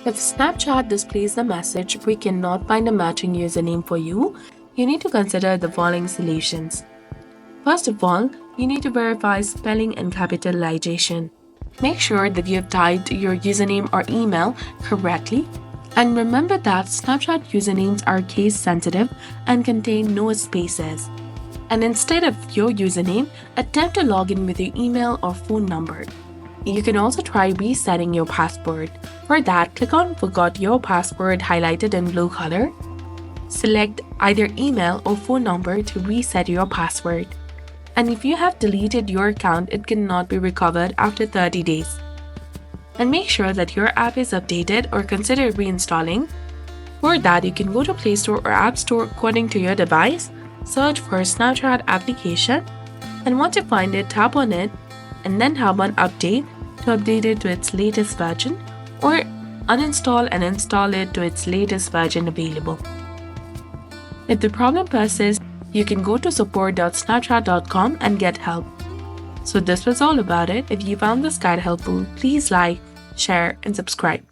If Snapchat displays the message, "We cannot find a matching username for you," you need to consider the following solutions. First of all, you need to verify spelling and capitalization. Make sure that you have typed your username or email correctly. And remember that Snapchat usernames are case sensitive and contain no spaces. And instead of your username, attempt to log in with your email or phone number. You can also try resetting your password. For that, click on Forgot Your Password highlighted in blue color. Select either email or phone number to reset your password. And if you have deleted your account, it cannot be recovered after 30 days. And make sure that your app is updated or consider reinstalling. For that, you can go to Play Store or App Store according to your device, search for Snapchat application, and once you find it, tap on it, and then tap on Update to update it to its latest version, or uninstall and install it to its latest version available. If the problem persists, you can go to support.snapchat.com and get help. So this was all about it. If you found this guide helpful, please like, share, and subscribe.